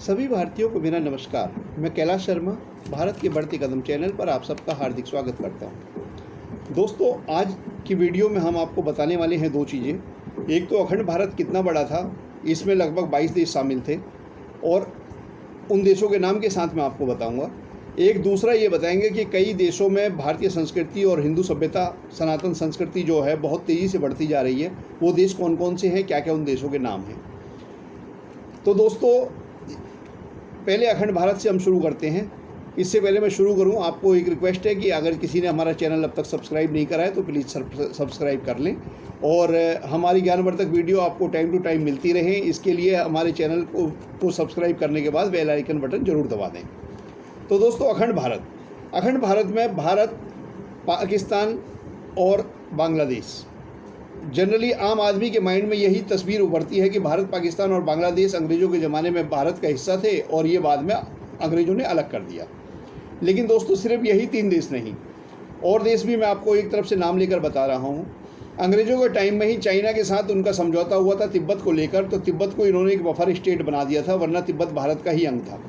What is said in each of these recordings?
सभी भारतीयों को मेरा नमस्कार। मैं कैलाश शर्मा भारत के बढ़ते कदम चैनल पर आप सबका हार्दिक स्वागत करता हूं। दोस्तों, आज की वीडियो में हम आपको बताने वाले हैं दो चीज़ें। एक तो अखंड भारत कितना बड़ा था, इसमें लगभग 22 देश शामिल थे और उन देशों के नाम के साथ मैं आपको बताऊंगा। एक दूसरा ये बताएंगे कि कई देशों में भारतीय संस्कृति और हिंदू सभ्यता, सनातन संस्कृति जो है बहुत तेज़ी से बढ़ती जा रही है। वो देश कौन कौन से हैं, क्या क्या उन देशों के नाम हैं। तो दोस्तों, पहले अखंड भारत से हम शुरू करते हैं। इससे पहले मैं शुरू करूं, आपको एक रिक्वेस्ट है कि अगर किसी ने हमारा चैनल अब तक सब्सक्राइब नहीं करा है तो प्लीज़ सब्सक्राइब कर लें और हमारी ज्ञानवर्धक वीडियो आपको टाइम टू टाइम मिलती रहे। इसके लिए हमारे चैनल को सब्सक्राइब करने के बाद बेल आइकन बटन ज़रूर दबा दें। तो दोस्तों, अखंड भारत में भारत, पाकिस्तान और बांग्लादेश, जनरली आम आदमी के माइंड में यही तस्वीर उभरती है कि भारत, पाकिस्तान और बांग्लादेश अंग्रेज़ों के ज़माने में भारत का हिस्सा थे और ये बाद में अंग्रेज़ों ने अलग कर दिया। लेकिन दोस्तों, सिर्फ यही 3 देश नहीं, और देश भी मैं आपको एक तरफ से नाम लेकर बता रहा हूँ। अंग्रेज़ों के टाइम में ही चाइना के साथ उनका समझौता हुआ था तिब्बत को लेकर, तो तिब्बत को इन्होंने एक बफर स्टेट बना दिया था, वरना तिब्बत भारत का ही अंग था।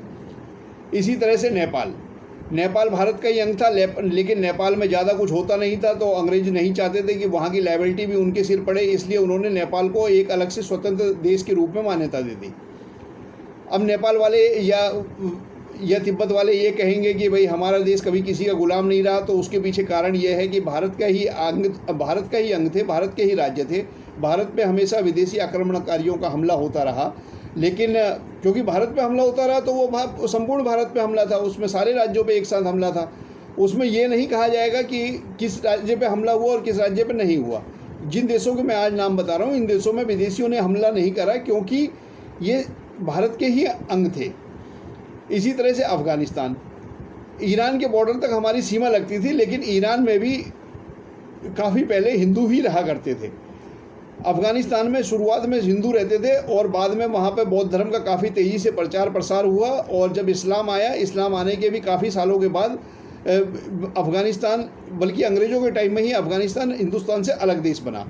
इसी तरह से नेपाल भारत का ही अंग था, लेकिन नेपाल में ज़्यादा कुछ होता नहीं था, तो अंग्रेज नहीं चाहते थे कि वहाँ की लायबिलिटी भी उनके सिर पड़े, इसलिए उन्होंने नेपाल को एक अलग से स्वतंत्र देश के रूप में मान्यता दे दी। अब नेपाल वाले या तिब्बत वाले ये कहेंगे कि भाई हमारा देश कभी किसी का गुलाम नहीं रहा, तो उसके पीछे कारण ये है कि भारत का ही अंग थे, भारत के ही राज्य थे। भारत पे हमेशा विदेशी आक्रमणकारियों का हमला होता रहा, लेकिन क्योंकि भारत पे हमला होता रहा तो वो संपूर्ण भारत पे हमला था, उसमें सारे राज्यों पे एक साथ हमला था। उसमें ये नहीं कहा जाएगा कि किस राज्य पे हमला हुआ और किस राज्य पे नहीं हुआ। जिन देशों के मैं आज नाम बता रहा हूँ, इन देशों में विदेशियों ने हमला नहीं करा, क्योंकि ये भारत के ही अंग थे। इसी तरह से अफ़गानिस्तान, ईरान के बॉर्डर तक हमारी सीमा लगती थी, लेकिन ईरान में भी काफ़ी पहले हिंदू ही रहा करते थे। अफ़गानिस्तान में शुरुआत में हिंदू रहते थे और बाद में वहाँ पे बौद्ध धर्म का काफ़ी तेज़ी से प्रचार प्रसार हुआ, और जब इस्लाम आया, इस्लाम आने के भी काफ़ी सालों के बाद अफ़गानिस्तान, बल्कि अंग्रेज़ों के टाइम में ही अफ़गानिस्तान हिंदुस्तान से अलग देश बना।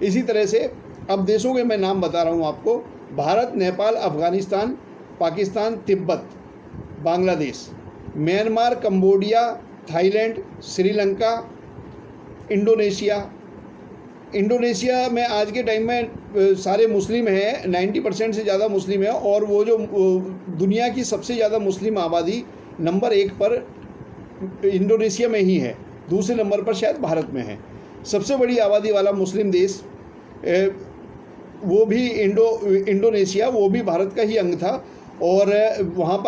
इसी तरह से अब देशों के मैं नाम बता रहा हूँ आपको: Bharat, Nepal, Afghanistan, Pakistan, Tibet, Bangladesh, Myanmar, Cambodia, Thailand, Sri Lanka, Indonesia में आज के टाइम में सारे मुस्लिम हैं, 90% से ज़्यादा मुस्लिम है, और वो जो दुनिया की सबसे ज़्यादा मुस्लिम आबादी नंबर 1 पर इंडोनेशिया में ही है, दूसरे नंबर पर शायद भारत में है। सबसे बड़ी आबादी वाला मुस्लिम देश वो भी इंडोनेशिया, वो भी भारत का ही अंग था। और वहाँ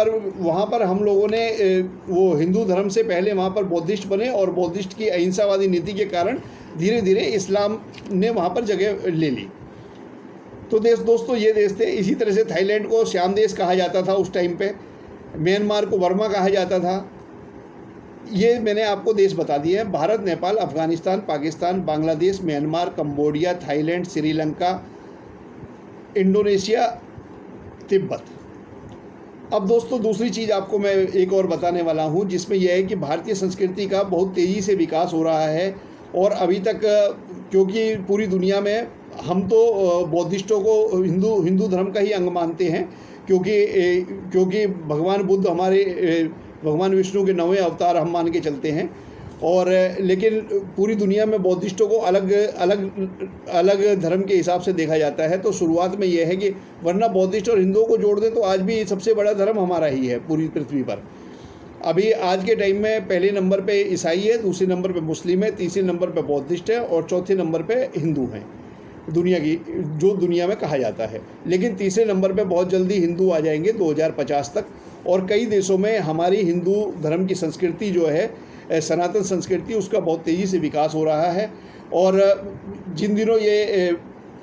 पर हम लोगों ने वो हिंदू धर्म से पहले वहाँ पर बौद्धिस्ट बने, और बौद्धिस्ट की अहिंसावादी नीति के कारण धीरे धीरे इस्लाम ने वहाँ पर जगह ले ली। तो दोस्तों, ये देश थे। इसी तरह से थाईलैंड को श्याम देश कहा जाता था उस टाइम पे, म्यांमार को बर्मा कहा जाता था। ये मैंने आपको देश बता दिए हैं: Bharat, Nepal, Afghanistan, Pakistan, Bangladesh, Myanmar, Cambodia, Thailand, Sri Lanka, Indonesia, Tibet. अब दोस्तों, दूसरी चीज़ आपको मैं एक और बताने वाला हूँ, जिसमें यह है कि भारतीय संस्कृति का बहुत तेज़ी से विकास हो रहा है। और अभी तक, क्योंकि पूरी दुनिया में हम तो बौद्धिस्टों को हिंदू धर्म का ही अंग मानते हैं, क्योंकि भगवान बुद्ध भगवान विष्णु के 9वें अवतार हम मान के चलते हैं। और लेकिन पूरी दुनिया में बौद्धिस्टों को अलग धर्म के हिसाब से देखा जाता है। तो शुरुआत में यह है कि वरना बौद्धिस्ट और हिंदुओं को जोड़ दें तो आज भी सबसे बड़ा धर्म हमारा ही है पूरी पृथ्वी पर। अभी आज के टाइम में पहले नंबर पे ईसाई है, दूसरे नंबर पे मुस्लिम है, तीसरे नंबर पे बौद्धिस्ट है, और चौथे नंबर पे हिंदू हैं, दुनिया में कहा जाता है। लेकिन तीसरे नंबर पे बहुत जल्दी हिंदू आ जाएंगे 2050 तक। और कई देशों में हमारी हिंदू धर्म की संस्कृति जो है, सनातन संस्कृति, उसका बहुत तेज़ी से विकास हो रहा है। और जिन दिनों ये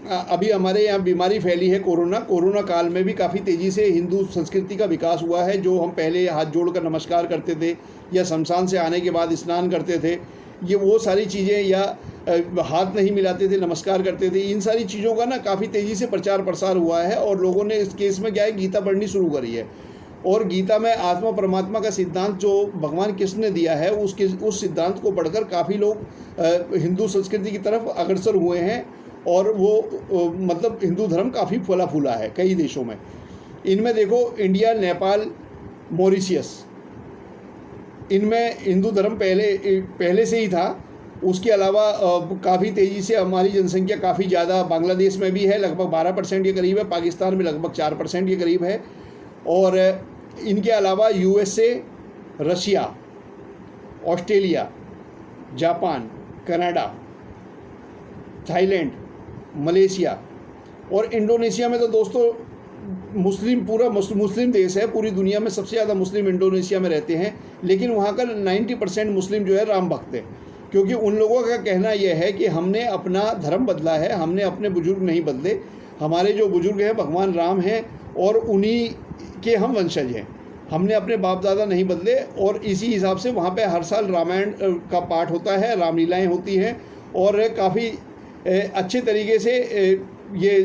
अभी हमारे यहाँ बीमारी फैली है कोरोना काल में भी काफ़ी तेज़ी से हिंदू संस्कृति का विकास हुआ है। जो हम पहले हाथ जोड़कर नमस्कार करते थे, या शमशान से आने के बाद स्नान करते थे, ये वो सारी चीज़ें, या हाथ नहीं मिलाते थे, नमस्कार करते थे, इन सारी चीज़ों का ना काफ़ी तेज़ी से प्रचार प्रसार हुआ है। और लोगों ने इस केस में क्या है, गीता पढ़नी शुरू करी है। और गीता में आत्मा परमात्मा का सिद्धांत जो भगवान कृष्ण ने दिया है, उस सिद्धांत को पढ़कर काफ़ी लोग हिंदू संस्कृति की तरफ अग्रसर हुए हैं। और वो मतलब हिंदू धर्म काफ़ी फला फूला है कई देशों में। इनमें देखो इंडिया, नेपाल, मॉरिशियस, इनमें हिंदू धर्म पहले से ही था। उसके अलावा काफ़ी तेज़ी से हमारी जनसंख्या काफ़ी ज़्यादा बांग्लादेश में भी है, लगभग 12% के करीब है। पाकिस्तान में लगभग 4% के करीब है। और इनके अलावा USA, Russia, Australia, Japan, Canada, Thailand, Malaysia और इंडोनेशिया में तो दोस्तों पूरा मुस्लिम देश है। पूरी दुनिया में सबसे ज़्यादा मुस्लिम इंडोनेशिया में रहते हैं। लेकिन वहाँ का 90% मुस्लिम जो है राम भक्त है, क्योंकि उन लोगों का कहना यह है कि हमने अपना धर्म बदला है, हमने अपने बुजुर्ग नहीं बदले। हमारे जो बुजुर्ग हैं भगवान राम हैं और उन्हीं के हम वंशज हैं। हमने अपने बाप दादा नहीं बदले। और इसी हिसाब से वहाँ पे हर साल रामायण का पाठ होता है, रामलीलाएँ होती हैं और काफ़ी अच्छे तरीके से ये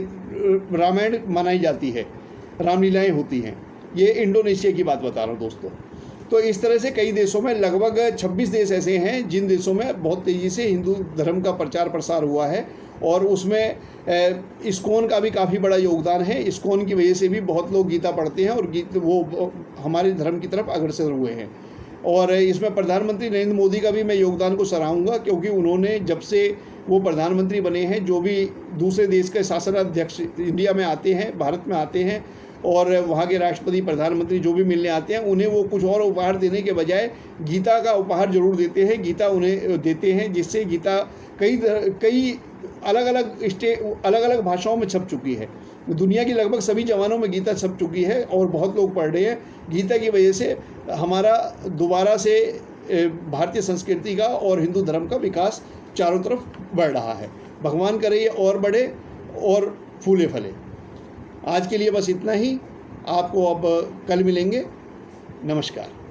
रामायण मनाई जाती है, रामलीलाएँ होती हैं। ये इंडोनेशिया की बात बता रहा हूँ दोस्तों। तो इस तरह से कई देशों में, लगभग 26 देश ऐसे हैं जिन देशों में बहुत तेज़ी से हिंदू धर्म का प्रचार प्रसार हुआ है। और उसमें इस्कॉन का भी काफ़ी बड़ा योगदान है। इस्कॉन की वजह से भी बहुत लोग गीता पढ़ते हैं और वो हमारे धर्म की तरफ अग्रसर हुए हैं। और इसमें प्रधानमंत्री नरेंद्र मोदी का भी मैं योगदान को सराहूँगा, क्योंकि उन्होंने जब से वो प्रधानमंत्री बने हैं, जो भी दूसरे देश के शासनाध्यक्ष इंडिया में आते हैं, भारत में आते हैं और वहाँ के राष्ट्रपति, प्रधानमंत्री जो भी मिलने आते हैं, उन्हें वो कुछ और उपहार देने के बजाय गीता का उपहार जरूर देते हैं। गीता उन्हें देते हैं, जिससे गीता कई अलग अलग भाषाओं में छप चुकी है। दुनिया की लगभग सभी जवानों में गीता छप चुकी है और बहुत लोग पढ़ रहे हैं। गीता की वजह से हमारा दोबारा से भारतीय संस्कृति का और हिंदू धर्म का विकास चारों तरफ बढ़ रहा है। भगवान करे ये और बढ़े और फूले फले। आज के लिए बस इतना ही। आपको अब कल मिलेंगे। नमस्कार।